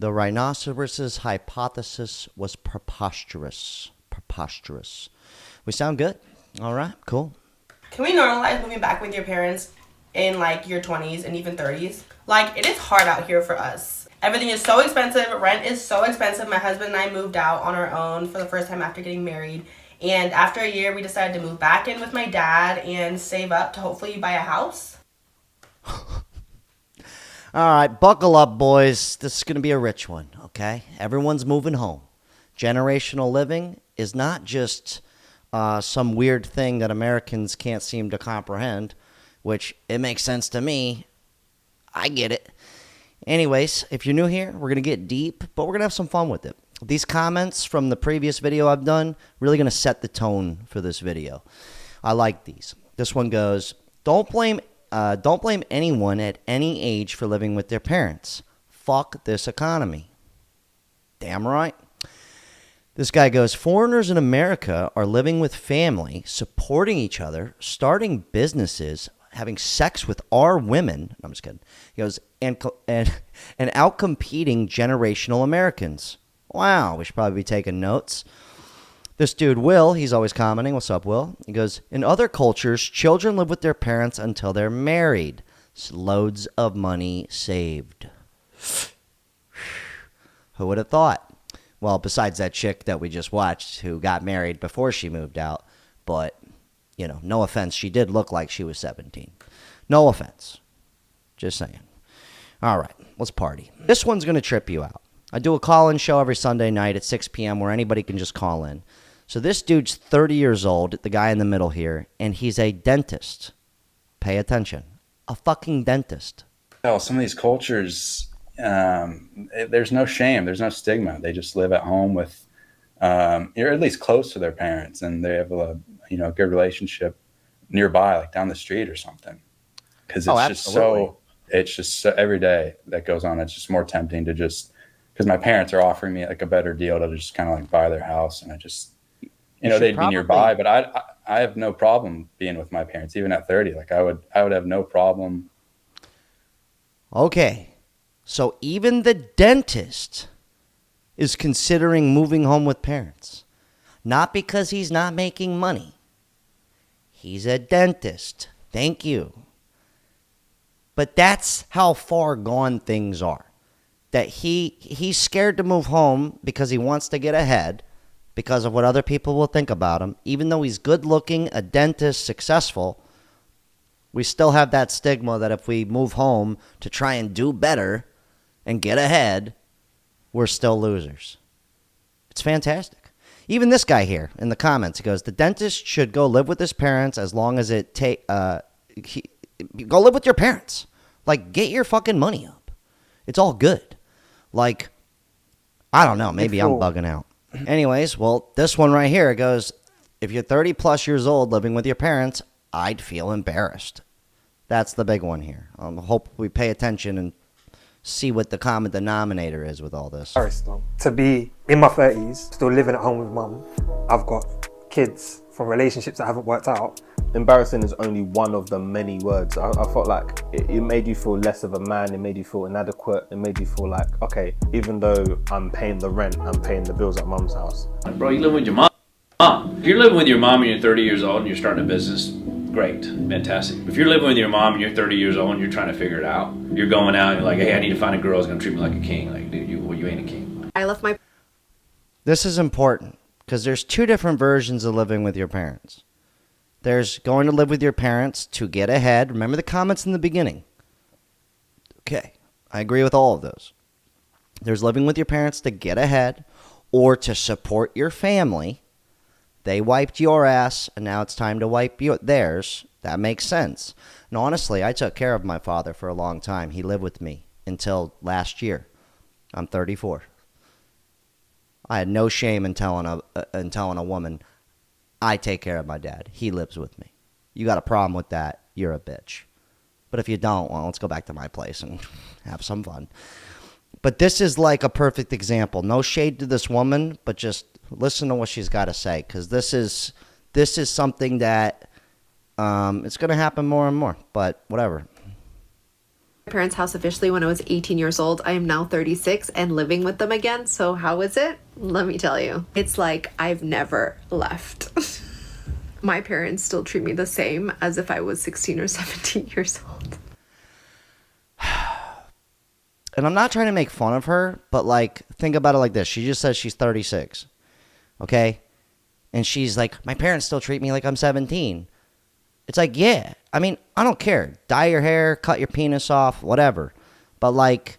The rhinoceros's hypothesis was preposterous. Preposterous. We sound good. All right, cool. Can we normalize moving back with your parents in like your 20s and even 30s? Like, it is hard out here for us. Everything is so expensive. Rent is so expensive. My husband and I moved out on our own for the first time after getting married. And after a year, we decided to move back in with my dad and save up to hopefully buy a house. All right, buckle up, boys. This is going to be a rich one, okay? Everyone's moving home. Generational living is not just some weird thing that Americans can't seem to comprehend, which it makes sense to me. I get it. Anyways, if you're new here, we're going to get deep, but we're going to have some fun with it. These comments from the previous video I've done really going to set the tone for this video. I like these. This one goes, don't blame anyone at any age for living with their parents. Fuck this economy. Damn right. This guy goes, foreigners in America are living with family, supporting each other, starting businesses, having sex with our women. No, I'm just kidding. He goes, and outcompeting generational Americans. Wow, we should probably be taking notes. This dude, Will, he's always commenting. What's up, Will? He goes, in other cultures, children live with their parents until they're married. It's loads of money saved. Who would have thought? Well, besides that chick that we just watched who got married before she moved out. But, you know, no offense. She did look like she was 17. No offense. Just saying. All right, let's party. This one's going to trip you out. I do a call-in show every Sunday night at 6 p.m. where anybody can just call in. So this dude's 30 years old, the guy in the middle here, and he's a dentist. Pay attention. A fucking dentist. Oh, some of these cultures, there's no shame. There's no stigma. They just live at home with, you're at least close to their parents, and they have a good relationship nearby, like down the street or something. Because it's just so every day that goes on, it's just more tempting to just, because my parents are offering me like a better deal to just kind of like buy their house, and I just, they'd be nearby, but I have no problem being with my parents, even at 30. Like I would have no problem. Okay, so even the dentist is considering moving home with parents. Not because he's not making money. He's a dentist. Thank you. But that's how far gone things are. That he's scared to move home because he wants to get ahead because of what other people will think about him. Even though he's good looking, a dentist, successful, we still have that stigma that if we move home to try and do better and get ahead, we're still losers. It's fantastic. Even this guy here in the comments, he goes, the dentist should go live with his parents as long as it go live with your parents. Like, get your fucking money up. It's all good. Like, I don't know. Maybe I'm bugging out. Anyways, well, this one right here goes, if you're 30 plus years old living with your parents, I'd feel embarrassed. That's the big one here. I hope we pay attention and see what the common denominator is with all this. To be in my 30s, still living at home with mum. I've got kids from relationships that haven't worked out. Embarrassing is only one of the many words. I felt like it made you feel less of a man. It made you feel inadequate. It made you feel like, okay, even though I'm paying the rent, I'm paying the bills at mum's house. Bro, you live with your mom. If you're living with your mom and you're 30 years old and you're starting a business, great, fantastic. If you're living with your mom and you're 30 years old and you're trying to figure it out, you're going out and you're like, hey, I need to find a girl who's gonna treat me like a king. Like, dude, you ain't a king. I left my... This is important because there's two different versions of living with your parents. There's going to live with your parents to get ahead. Remember the comments in the beginning. Okay, I agree with all of those. There's living with your parents to get ahead or to support your family. They wiped your ass, and now it's time to wipe theirs. That makes sense. And honestly, I took care of my father for a long time. He lived with me until last year. I'm 34. I had no shame in telling a woman, I take care of my dad. He lives with me. You got a problem with that, you're a bitch. But if you don't, well, let's go back to my place and have some fun. But this is like a perfect example. No shade to this woman, but just listen to what she's got to say, because this is something that it's going to happen more and more. But whatever. Parents' house officially when I was 18 years old. I am now 36 and living with them again. So how is it? Let me tell you. It's like I've never left. My parents still treat me the same as if I was 16 or 17 years old. And I'm not trying to make fun of her, but like, think about it like this. She just says she's 36. Okay? And she's like, my parents still treat me like I'm 17. It's like, yeah. I mean, I don't care. Dye your hair, cut your penis off, whatever. But like,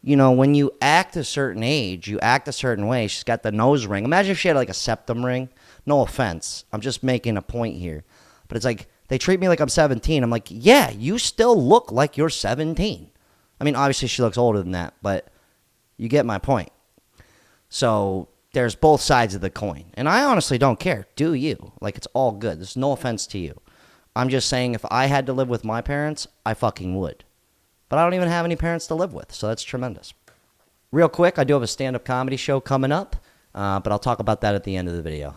you know, when you act a certain age, you act a certain way. She's got the nose ring. Imagine if she had like a septum ring. No offense. I'm just making a point here. But it's like, they treat me like I'm 17. I'm like, yeah, you still look like you're 17. I mean, obviously she looks older than that, but you get my point. So there's both sides of the coin. And I honestly don't care. Do you? Like, it's all good. There's no offense to you. I'm just saying if I had to live with my parents, I fucking would. But I don't even have any parents to live with, so that's tremendous. Real quick, I do have a stand-up comedy show coming up, but I'll talk about that at the end of the video.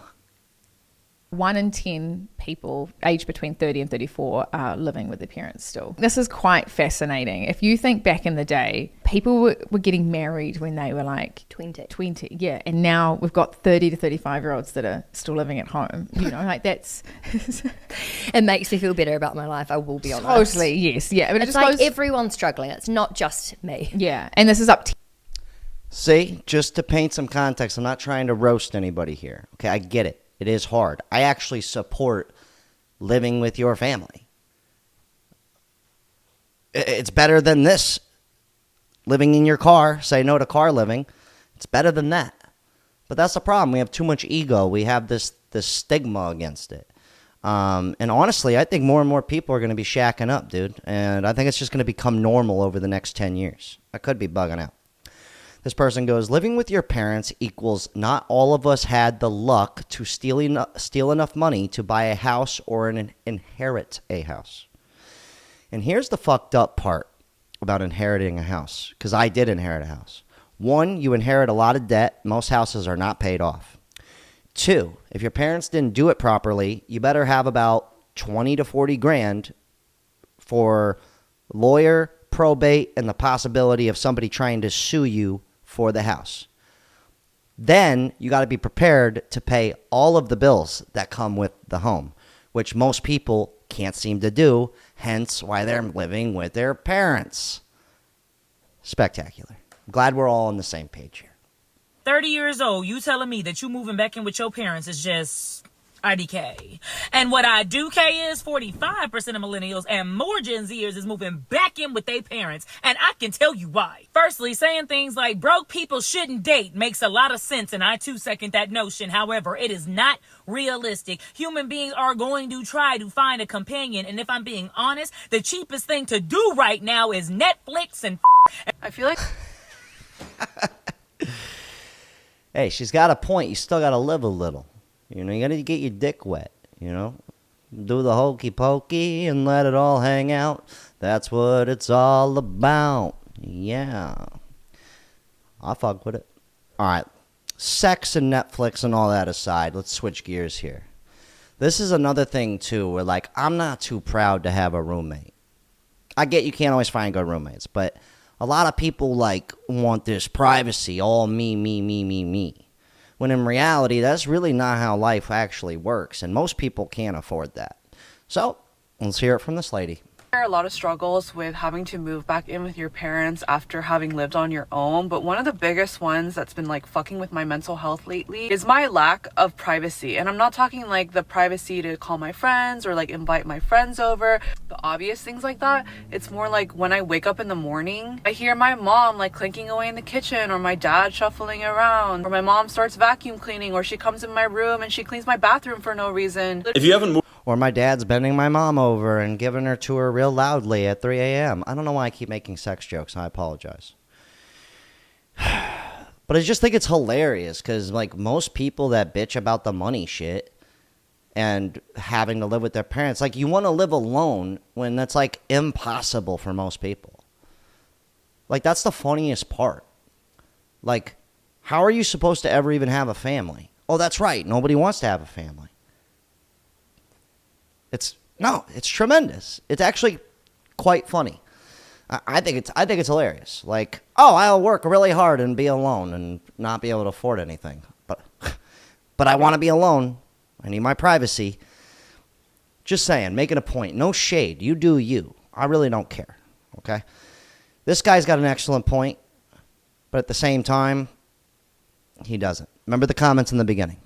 1 in 10 people aged between 30 and 34 are living with their parents still. This is quite fascinating. If you think back in the day, people were getting married when they were like 20, yeah. And now we've got 30 to 35-year-olds that are still living at home. You know, like that's... It makes me feel better about my life, I will be honest. Totally, yes. Yeah. I mean, it's like everyone's struggling. It's not just me. Yeah. And this is up to... See, just to paint some context, I'm not trying to roast anybody here. Okay, I get it. It is hard. I actually support living with your family. It's better than this. Living in your car, say no to car living. It's better than that. But that's the problem. We have too much ego. We have this stigma against it. And honestly, I think more and more people are going to be shacking up, dude. And I think it's just going to become normal over the next 10 years. I could be bugging out. This person goes, living with your parents equals not all of us had the luck to steal enough money to buy a house or inherit a house. And here's the fucked up part about inheriting a house, because I did inherit a house. 1, you inherit a lot of debt. Most houses are not paid off. 2, if your parents didn't do it properly, you better have about 20 to 40 grand for lawyer, probate, and the possibility of somebody trying to sue you for the house. Then you got to be prepared to pay all of the bills that come with the home, which most people can't seem to do, hence why they're living with their parents. Spectacular. I'm glad we're all on the same page here. 30 years old, you telling me that you moving back in with your parents is just IDK. And what I do care is 45% of millennials and more Gen Zers is moving back in with their parents, and I can tell you why. Firstly, saying things like broke people shouldn't date makes a lot of sense, and I too second that notion. However, it is not realistic. Human beings are going to try to find a companion, and if I'm being honest, the cheapest thing to do right now is Netflix and I feel like... Hey, she's got a point. You still got to live a little. You know, you got to get your dick wet, you know. Do the hokey pokey and let it all hang out. That's what it's all about. Yeah. I fuck with it. All right. Sex and Netflix and all that aside, let's switch gears here. This is another thing, too, where, like, I'm not too proud to have a roommate. I get you can't always find good roommates, but a lot of people, like, want this privacy, all me, me, me, me, me. When in reality, that's really not how life actually works, and most people can't afford that. So, let's hear it from this lady. There are a lot of struggles with having to move back in with your parents after having lived on your own, but one of the biggest ones that's been like fucking with my mental health lately is my lack of privacy. And I'm not talking like the privacy to call my friends or like invite my friends over, the obvious things like that. It's more like when I wake up in the morning, I hear my mom like clinking away in the kitchen, or my dad shuffling around, or my mom starts vacuum cleaning, or she comes in my room and she cleans my bathroom for no reason. If you haven't moved, or my dad's bending my mom over and giving her to her real loudly at 3 a.m. I don't know why I keep making sex jokes. I apologize. But I just think it's hilarious because, like, most people that bitch about the money shit and having to live with their parents, like, you want to live alone when that's, like, impossible for most people. Like, that's the funniest part. Like, how are you supposed to ever even have a family? Oh, that's right. Nobody wants to have a family. It's tremendous. It's actually quite funny. I think it's hilarious. Like, oh, I'll work really hard and be alone and not be able to afford anything. But I want to be alone. I need my privacy. Just saying, making a point. No shade. You do you. I really don't care. Okay? This guy's got an excellent point, but at the same time, he doesn't. Remember the comments in the beginning.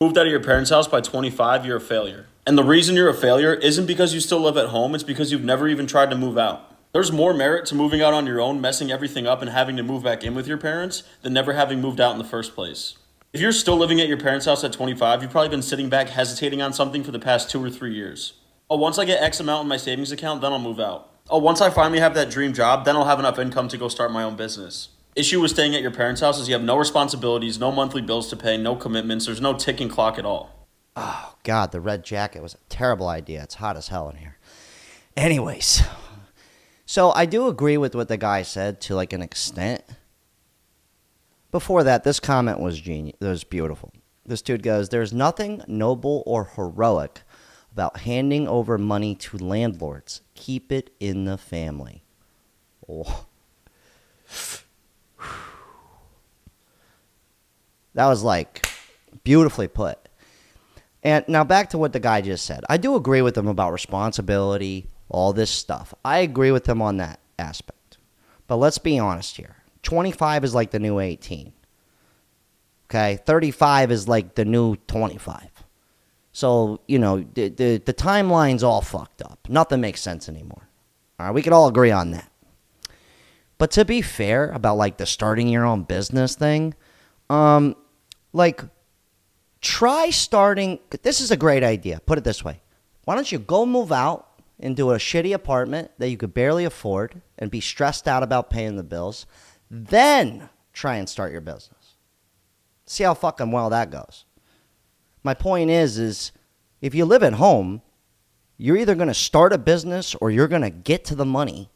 Moved out of your parents' house by 25, you're a failure. And the reason you're a failure isn't because you still live at home, it's because you've never even tried to move out. There's more merit to moving out on your own, messing everything up, and having to move back in with your parents than never having moved out in the first place. If you're still living at your parents' house at 25, you've probably been sitting back hesitating on something for the past 2 or 3 years. Oh, once I get X amount in my savings account, then I'll move out. Oh, once I finally have that dream job, then I'll have enough income to go start my own business. Issue with staying at your parents' house is you have no responsibilities, no monthly bills to pay, no commitments, there's no ticking clock at all. Oh, God, the red jacket was a terrible idea. It's hot as hell in here. Anyways, so I do agree with what the guy said to like an extent. Before that, this comment was genius. It was beautiful. This dude goes, there's nothing noble or heroic about handing over money to landlords. Keep it in the family. Oh. That was like beautifully put. And now back to what the guy just said. I do agree with him about responsibility, all this stuff. I agree with him on that aspect. But let's be honest here. 25 is like the new 18. Okay? 35 is like the new 25. So, you know, the timeline's all fucked up. Nothing makes sense anymore. All right? We can all agree on that. But to be fair about like the starting your own business thing, like, try starting. This is a great idea. Put it this way. Why don't you go move out into a shitty apartment that you could barely afford and be stressed out about paying the bills, then try and start your business. See how fucking well that goes. My point is if you live at home, you're either going to start a business or you're going to get to the money,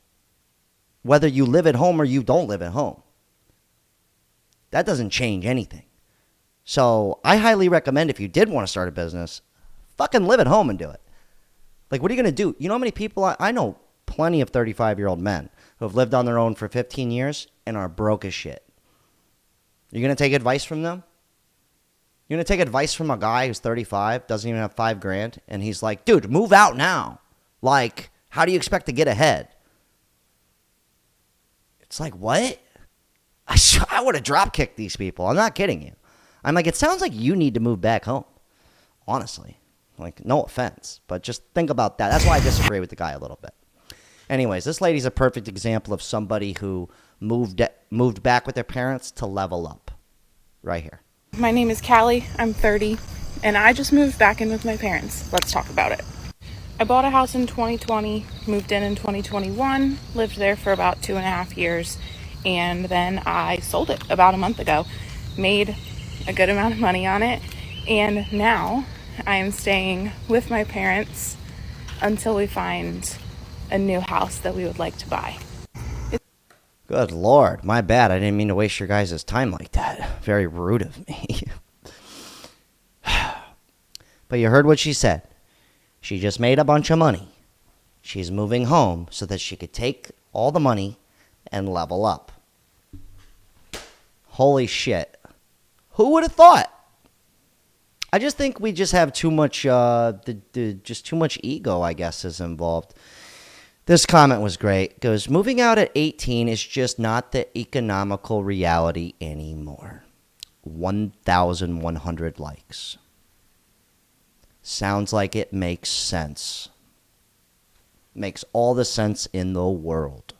whether you live at home or you don't live at home. That doesn't change anything. So I highly recommend if you did want to start a business, fucking live at home and do it. Like, what are you going to do? You know how many people, I know plenty of 35-year-old men who have lived on their own for 15 years and are broke as shit. You're going to take advice from them? You're going to take advice from a guy who's 35, doesn't even have $5,000, and he's like, dude, move out now. Like, how do you expect to get ahead? It's like, what? I would have drop-kicked these people. I'm not kidding you. I'm like, it sounds like you need to move back home. Honestly. Like, no offense. But just think about that. That's why I disagree with the guy a little bit. Anyways, this lady's a perfect example of somebody who moved back with their parents to level up. Right here. My name is Callie. I'm 30. And I just moved back in with my parents. Let's talk about it. I bought a house in 2020, moved in 2021, lived there for about 2.5 years. And then I sold it about a month ago, made a good amount of money on it, and now I am staying with my parents until we find a new house that we would like to buy. Good Lord, my bad. I didn't mean to waste your guys' time like that. Very rude of me. But you heard what she said. She just made a bunch of money. She's moving home so that she could take all the money and level up. Holy shit. Who would have thought? I just think we just have too much, just too much ego, I guess, is involved. This comment was great. It goes, moving out at 18 is just not the economical reality anymore. 1,100 likes. Sounds like it makes sense. Makes all the sense in the world.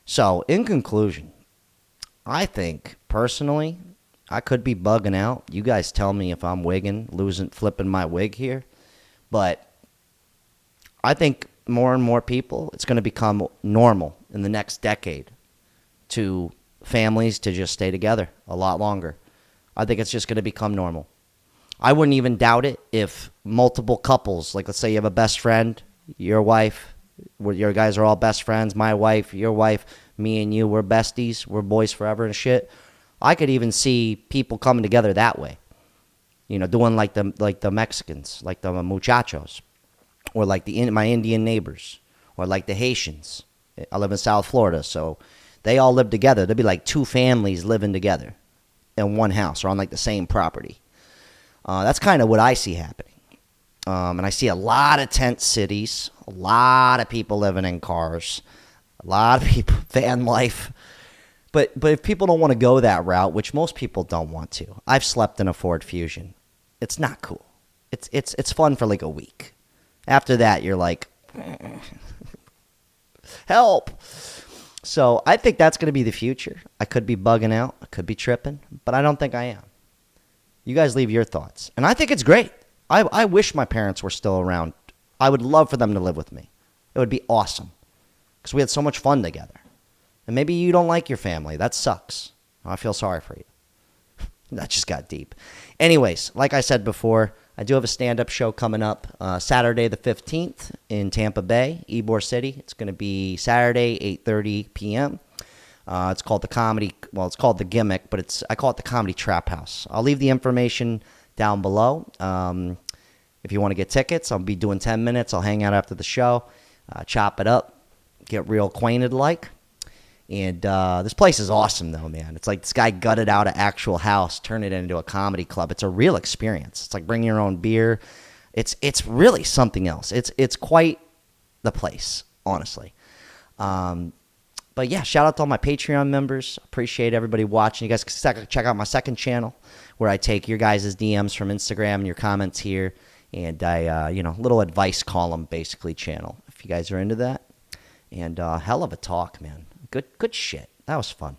So, in conclusion, I think, personally, I could be bugging out. You guys tell me if I'm flipping my wig here. But I think more and more people, it's going to become normal in the next decade to families to just stay together a lot longer. I think it's just going to become normal. I wouldn't even doubt it if multiple couples, like let's say you have a best friend, your wife, your guys are all best friends, my wife, your wife, me and you, we're besties, we're boys forever and shit. I could even see people coming together that way. You know, doing like the Mexicans, like the muchachos, or like my Indian neighbors, Or like the Haitians. I live in South Florida, so they all live together. There'd be like 2 families living together in one house or on like the same property. That's kind of what I see happening. And I see a lot of tent cities, a lot of people living in cars, a lot of people, van life. But if people don't want to go that route, which most people don't want to, I've slept in a Ford Fusion. It's not cool. It's fun for like a week. After that, you're like, help. So I think that's going to be the future. I could be bugging out. I could be tripping, but I don't think I am. You guys leave your thoughts. And I think it's great. I wish my parents were still around. I would love for them to live with me. It would be awesome because we had so much fun together. And maybe you don't like your family. That sucks. I feel sorry for you. That just got deep. Anyways, like I said before, I do have a stand-up show coming up Saturday the 15th in Tampa Bay, Ybor City. It's going to be Saturday, 8:30 p.m. It's called it's called the Gimmick, but I call it the Comedy Trap House. I'll leave the information down below. If you want to get tickets, I'll be doing 10 minutes. I'll hang out after the show, chop it up, get real acquainted like. And this place is awesome, though, man. It's like this guy gutted out an actual house, turned it into a comedy club. It's a real experience. It's like bringing your own beer. It's really something else. It's quite the place, honestly. But yeah, shout out to all my Patreon members. Appreciate everybody watching. You guys can check out my second channel where I take your guys' DMs from Instagram and your comments here. And I, little advice column basically channel if you guys are into that. And hell of a talk, man. Good shit. That was fun.